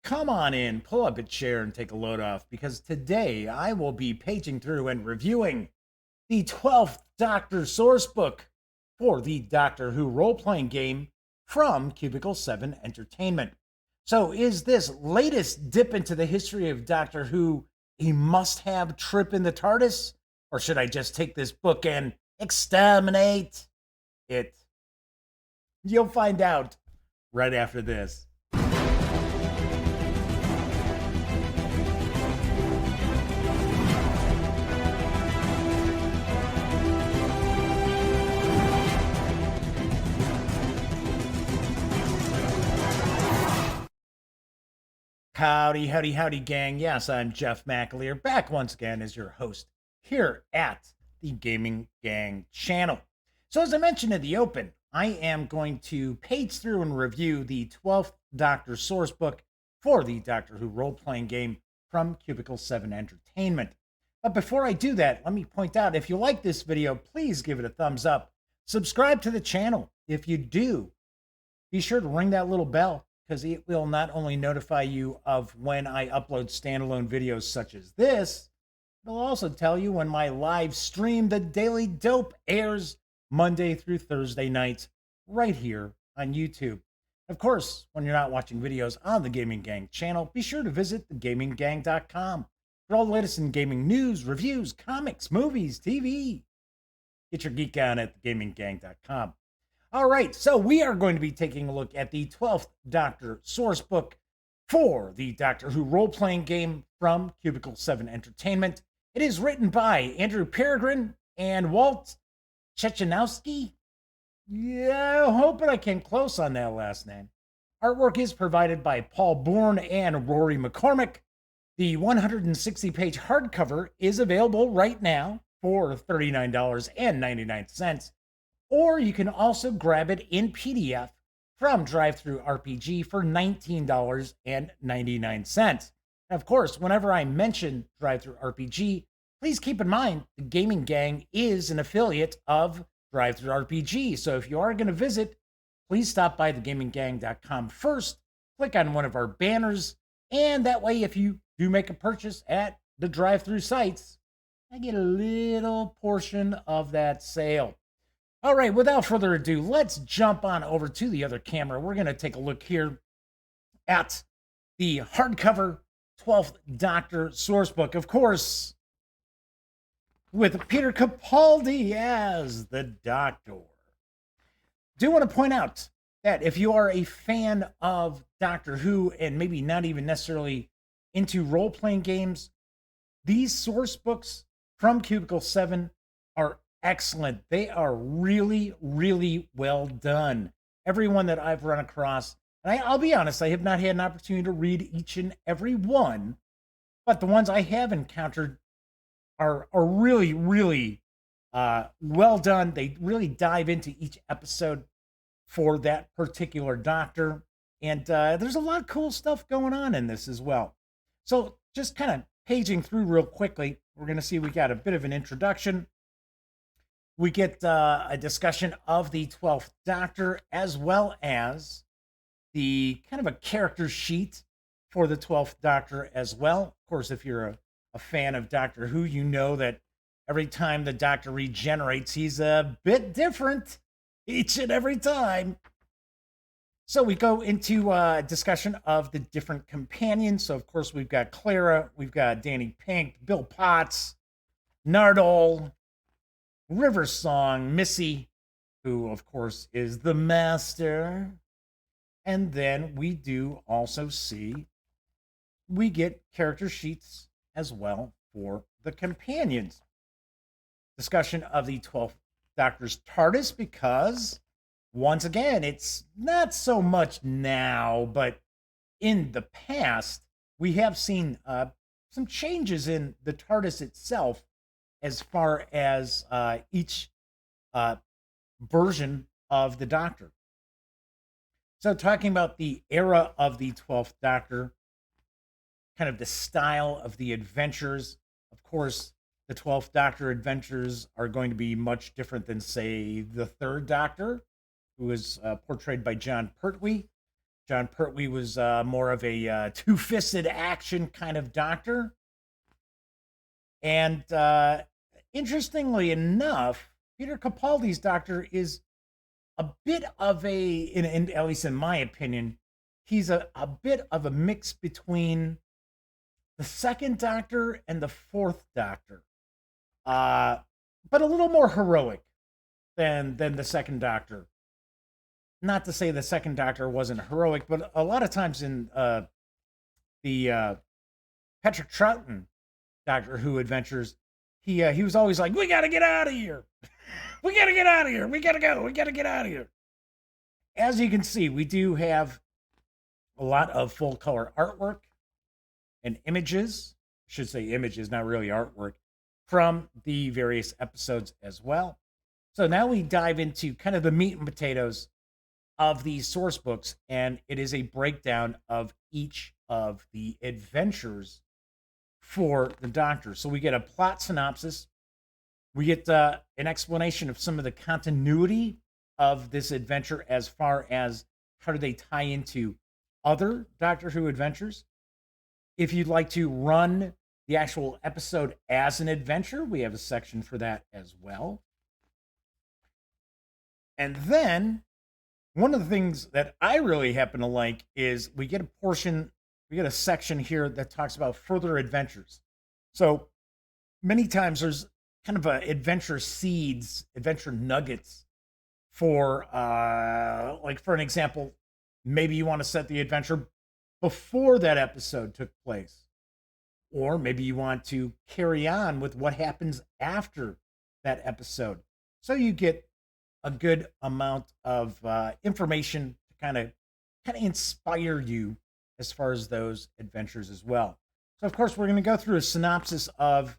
come on in, pull up a chair, and take a load off because today I will be paging through and reviewing the 12th Doctor Sourcebook for the Doctor Who Roleplaying Game from Cubicle 7 Entertainment. So, is this latest dip into the history of Doctor Who a must have trip in the TARDIS? Or should I just take this book and exterminate it? You'll find out right after this. Howdy, howdy, howdy, gang. Yes, I'm Jeff McAleer, back once again as your host here at the Gaming Gang channel. So, as I mentioned in the open, I am going to page through and review the 12th Doctor Sourcebook for the Doctor Who Role-Playing Game from Cubicle 7 Entertainment. But before I do that, let me point out, if you like this video, please give it a thumbs up. Subscribe to the channel. If you do, be sure to ring that little bell, because it will not only notify you of when I upload standalone videos such as this, it'll also tell you when my live stream, The Daily Dope, airs Monday through Thursday nights right here on YouTube. Of course, when you're not watching videos on the Gaming Gang channel, be sure to visit thegaminggang.com for all the latest in gaming news, reviews, comics, movies, TV. Get your geek on at thegaminggang.com. All right, so we are going to be taking a look at the 12th Doctor Sourcebook for the Doctor Who Role-Playing Game from Cubicle 7 Entertainment. It is written by Andrew Peregrine and Walt Chechanowski. Yeah, I'm hoping I came close on that last name. Artwork is provided by Paul Bourne and Rory McCormick. The 160-page hardcover is available right now for $39.99. Or you can also grab it in PDF from DriveThruRPG for $19.99. Of course, whenever I mention DriveThruRPG, please keep in mind the Gaming Gang is an affiliate of DriveThruRPG. So if you are going to visit, please stop by thegaminggang.com first, click on one of our banners, and that way if you do make a purchase at the drive-thru sites, I get a little portion of that sale. All right, without further ado, let's jump on over to the other camera. We're going to take a look here at the hardcover 12th Doctor Sourcebook. Of course, with Peter Capaldi as the Doctor. Do want to point out that if you are a fan of Doctor Who and maybe not even necessarily into role-playing games, these source books from Cubicle 7 are excellent. They are really, really well done. Everyone that I've run across, and I'll be honest, I have not had an opportunity to read each and every one, but the ones I have encountered are really, really well done. They really dive into each episode for that particular Doctor, and there's a lot of cool stuff going on in this as well. So just kind of paging through real quickly, we're going to see we got a bit of an introduction. We get a discussion of the 12th Doctor, as well as the kind of a character sheet for the 12th Doctor as well. Of course, if you're a fan of Doctor Who, you know that every time the Doctor regenerates, he's a bit different each and every time. So we go into a discussion of the different companions. So, of course, we've got Clara, we've got Danny Pink, Bill Potts, Nardole, River Song, Missy, who of course is the master. And then we do also see, we get character sheets as well for the companions. Discussion of the 12th Doctor's TARDIS, because once again, it's not so much now, but in the past, we have seen some changes in the TARDIS itself, as far as each version of the Doctor. So talking about the era of the 12th Doctor, kind of the style of the adventures. Of course, the 12th Doctor adventures are going to be much different than, say, the 3rd Doctor, who is portrayed by John Pertwee. John Pertwee was more of a two-fisted action kind of doctor. And interestingly enough, Peter Capaldi's Doctor is a bit of at least in my opinion, he's a bit of a mix between the second Doctor and the fourth Doctor, but a little more heroic than the second Doctor. Not to say the second Doctor wasn't heroic, but a lot of times in the Patrick Troughton Doctor Who adventures, he was always like, "We got to get out of here. We got to get out of here. We got to go. We got to get out of here." As you can see, we do have a lot of full color artwork and images. I should say images, not really artwork, from the various episodes as well. So now we dive into kind of the meat and potatoes of these source books, and it is a breakdown of each of the adventures for the Doctor. So we get a plot synopsis, we get an explanation of some of the continuity of this adventure as far as how do they tie into other Doctor Who adventures. If you'd like to run the actual episode as an adventure, we have a section for that as well. And then one of the things that I really happen to like is we get a section here that talks about further adventures. So many times there's kind of adventure seeds, adventure nuggets for, like for an example, maybe you want to set the adventure before that episode took place. Or maybe you want to carry on with what happens after that episode. So you get a good amount of information to kind of inspire you as far as those adventures as well. So, of course, we're going to go through a synopsis of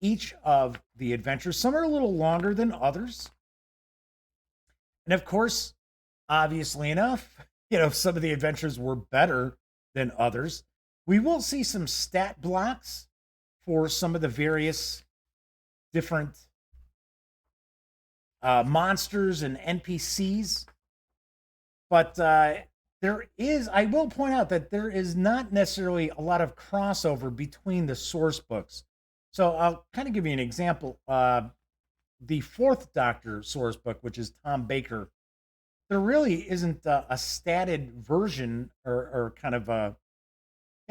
each of the adventures. Some are a little longer than others. And, of course, obviously enough, some of the adventures were better than others. We will see some stat blocks for some of the various different monsters and NPCs. But I will point out that there is not necessarily a lot of crossover between the source books. So I'll kind of give you an example. The Fourth Doctor Sourcebook, which is Tom Baker, there really isn't a statted version or kind of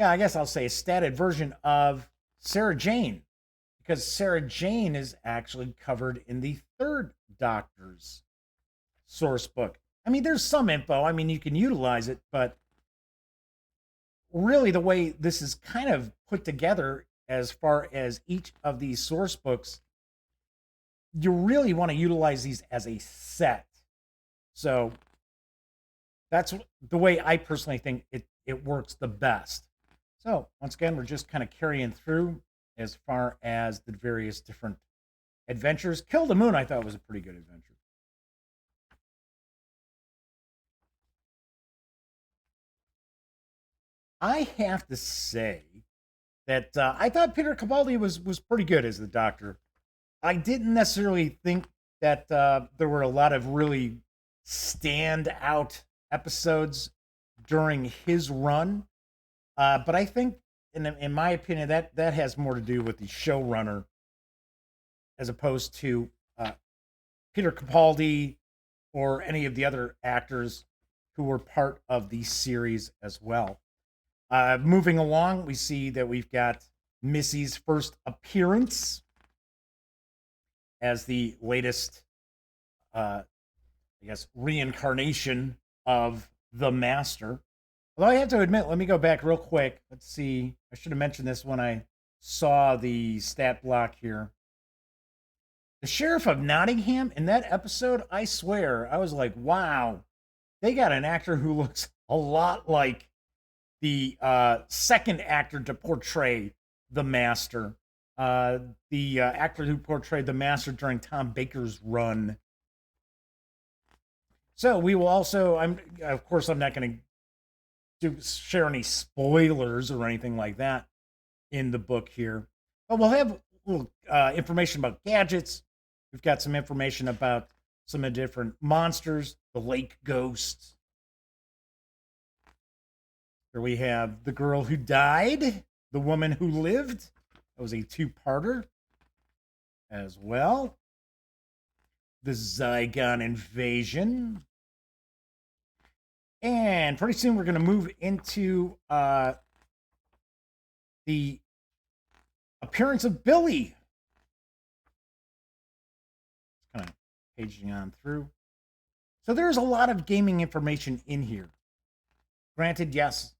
I guess I'll say a statted version of Sarah Jane, because Sarah Jane is actually covered in the Third Doctor's source book. I mean, there's some info. I mean, you can utilize it, but really the way this is kind of put together as far as each of these source books, you really want to utilize these as a set. So that's the way I personally think it works the best. So once again, we're just kind of carrying through as far as the various different adventures. Kill the Moon, I thought, was a pretty good adventure. I have to say that I thought Peter Capaldi was pretty good as the Doctor. I didn't necessarily think that there were a lot of really stand out episodes during his run. But I think, in my opinion, that has more to do with the showrunner as opposed to Peter Capaldi or any of the other actors who were part of the series as well. Moving along, we see that we've got Missy's first appearance as the latest, reincarnation of the Master. Although I have to admit, let me go back real quick. Let's see. I should have mentioned this when I saw the stat block here. The Sheriff of Nottingham in that episode, I swear, I was like, wow, they got an actor who looks a lot like the second actor to portray the Master. The actor who portrayed the Master during Tom Baker's run. So we will also, I'm not going to share any spoilers or anything like that in the book here, but we'll have a little information about gadgets. We've got some information about some of the different monsters, the lake ghosts, Here we have The Girl Who Died, The Woman Who Lived. That was a two-parter as well. The Zygon Invasion. And pretty soon we're going to move into the appearance of Billy. Kind of paging on through. So there's a lot of gaming information in here. Granted, yes,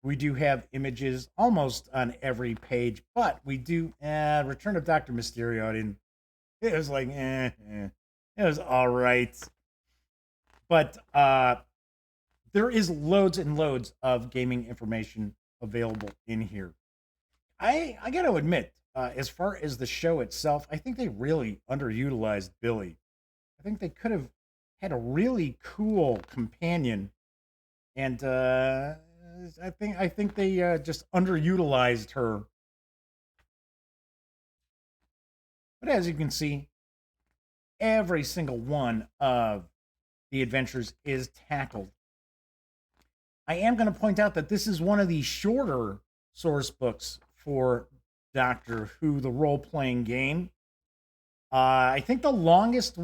we do have images almost on every page, but we do Return of Dr. Mysterio. It was like, it was all right. But there is loads and loads of gaming information available in here. I got to admit, as far as the show itself, I think they really underutilized Billy. I think they could have had a really cool companion, and I think they just underutilized her. But as you can see, every single one of the adventures is tackled. I am going to point out that this is one of the shorter source books for Doctor Who, the role-playing game. I think the longest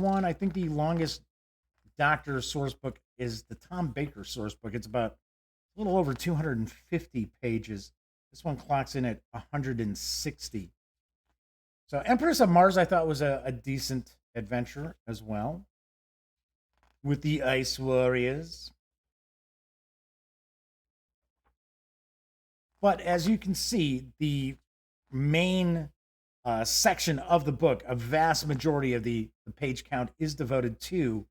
Doctor source book is the Tom Baker source book. It's about a little over 250 pages. This one clocks in at 160. So Empress of Mars I thought was a decent adventure as well, with the Ice Warriors. But as you can see, the main section of the book, a vast majority of the page count is devoted to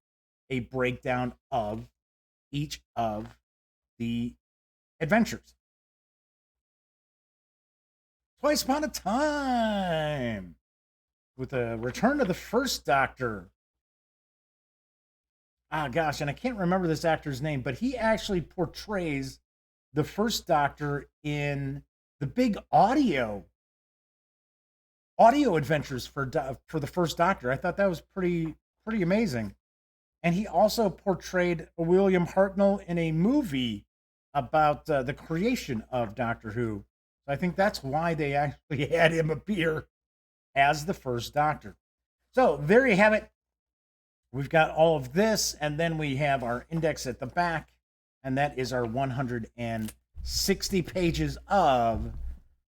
a breakdown of each of the adventures. Twice Upon a Time, with a return of the First Doctor. Ah, gosh, and I can't remember this actor's name, but he actually portrays the First Doctor in the big audio adventures for the First Doctor. I thought that was pretty amazing. And he also portrayed William Hartnell in a movie about the creation of Doctor Who. So I think that's why they actually had him appear as the First Doctor. So there you have it. We've got all of this, and then we have our index at the back, and that is our 160 pages of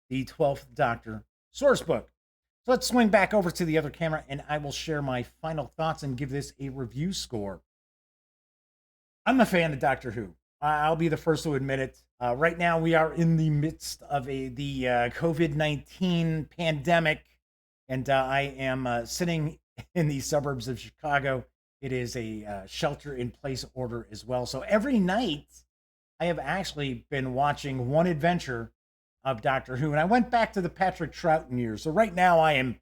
the 12th Doctor Sourcebook. So let's swing back over to the other camera, and I will share my final thoughts and give this a review score. I'm a fan of Doctor Who. I'll be the first to admit it. Right now, we are in the midst of the COVID-19 pandemic, and I am sitting in the suburbs of Chicago. It is a shelter-in-place order as well. So every night, I have actually been watching one adventure of Doctor Who, and I went back to the Patrick Troughton years. So right now, I am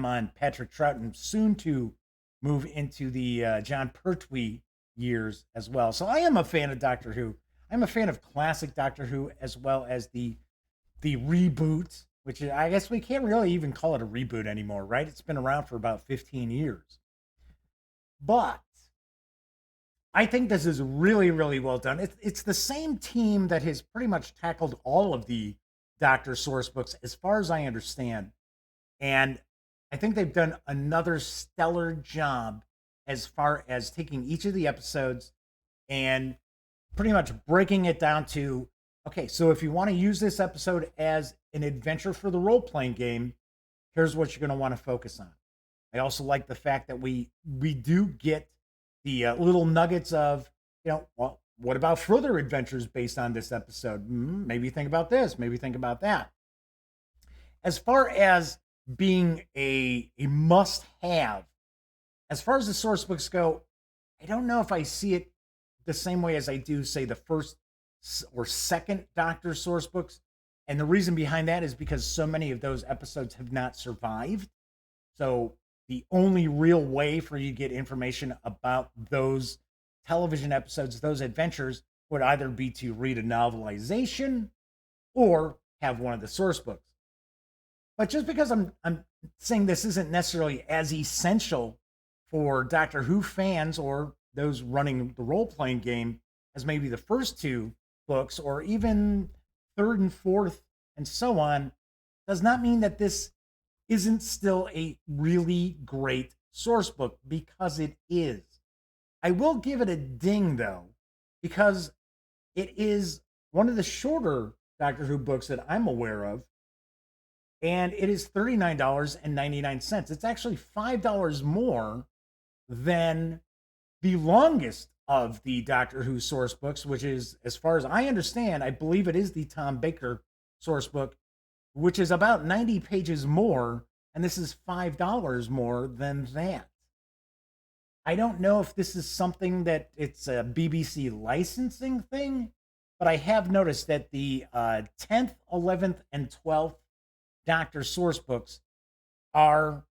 on Patrick Troughton, soon to move into the John Pertwee years as well. So I am a fan of Doctor Who. I'm a fan of classic Doctor Who as well as the reboot, which I guess we can't really even call it a reboot anymore, right? It's been around for about 15 years. But I think this is really, really well done. It's the same team that has pretty much tackled all of the Doctor source books, as far as I understand. And I think they've done another stellar job as far as taking each of the episodes and pretty much breaking it down to, okay, so if you want to use this episode as an adventure for the role-playing game, here's what you're going to want to focus on. I also like the fact that we do get the little nuggets of, well, what about further adventures based on this episode? Maybe think about this, maybe think about that. As far as being a must-have, as far as the source books go, I don't know if I see it the same way as I do, say, the first or second Doctor source books. And the reason behind that is because so many of those episodes have not survived. So the only real way for you to get information about those television episodes, those adventures, would either be to read a novelization or have one of the source books. But just because I'm saying this isn't necessarily as essential for Doctor Who fans or those running the role-playing game as maybe the first two books, or even third and fourth and so on, does not mean that this isn't still a really great source book, because it is. I will give it a ding though, because it is one of the shorter Doctor Who books that I'm aware of, and it is $39.99. It's actually $5 more than the longest of the Doctor Who source books, which is, as far as I understand, I believe it is the Tom Baker source book, which is about 90 pages more, and this is $5 more than that. I don't know if this is something that it's a BBC licensing thing, but I have noticed that the 10th, 11th, and 12th Doctor source books are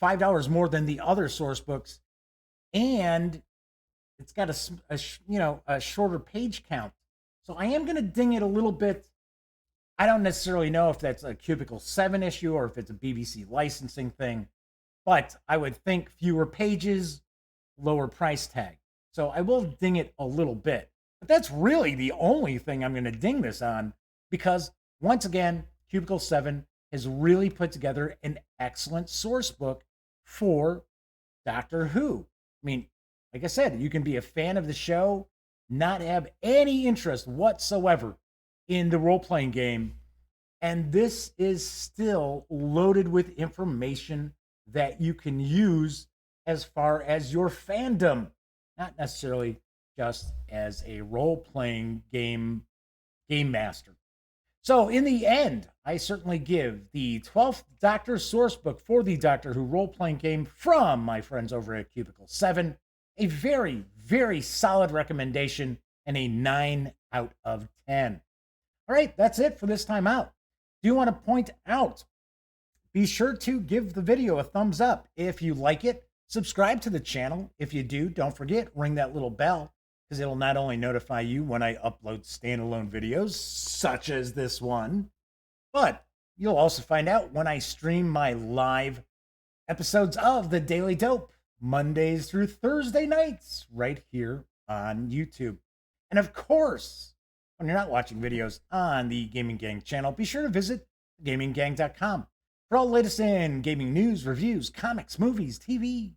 $5 more than the other source books, and it's got a shorter page count. So I am going to ding it a little bit. I don't necessarily know if that's a Cubicle 7 issue or if it's a BBC licensing thing, but I would think fewer pages, lower price tag. So I will ding it a little bit. But that's really the only thing I'm going to ding this on, because once again, Cubicle 7 has really put together an excellent source book for Doctor Who. I mean, like I said, you can be a fan of the show, not have any interest whatsoever in the role-playing game, and this is still loaded with information that you can use as far as your fandom, not necessarily just as a role-playing game master. So in the end, I certainly give the 12th Doctor Sourcebook for the Doctor Who Role-Playing Game from my friends over at Cubicle 7 a very, very solid recommendation and a 9 out of 10. All right, that's it for this time out. Do want to point out, be sure to give the video a thumbs up if you like it. Subscribe to the channel. If you do, don't forget, ring that little bell, because it'll not only notify you when I upload standalone videos, such as this one, but you'll also find out when I stream my live episodes of The Daily Dope, Mondays through Thursday nights, right here on YouTube. And of course, when you're not watching videos on the Gaming Gang channel, be sure to visit gaminggang.com for all the latest in gaming news, reviews, comics, movies, TV.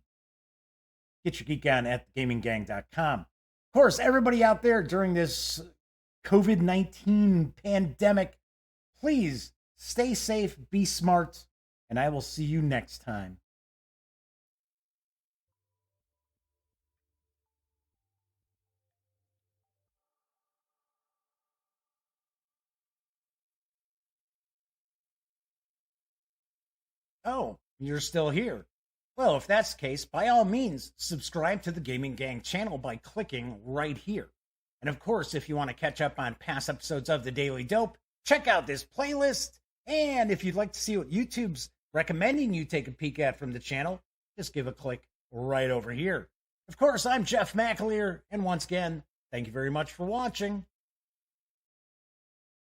Get your geek on at gaminggang.com. Of course, everybody out there during this COVID-19 pandemic, please stay safe, be smart, and I will see you next time. Oh, you're still here. Well, if that's the case, by all means, subscribe to the Gaming Gang channel by clicking right here. And of course, if you want to catch up on past episodes of The Daily Dope, check out this playlist. And if you'd like to see what YouTube's recommending you take a peek at from the channel, just give a click right over here. Of course, I'm Jeff McAleer, and once again, thank you very much for watching.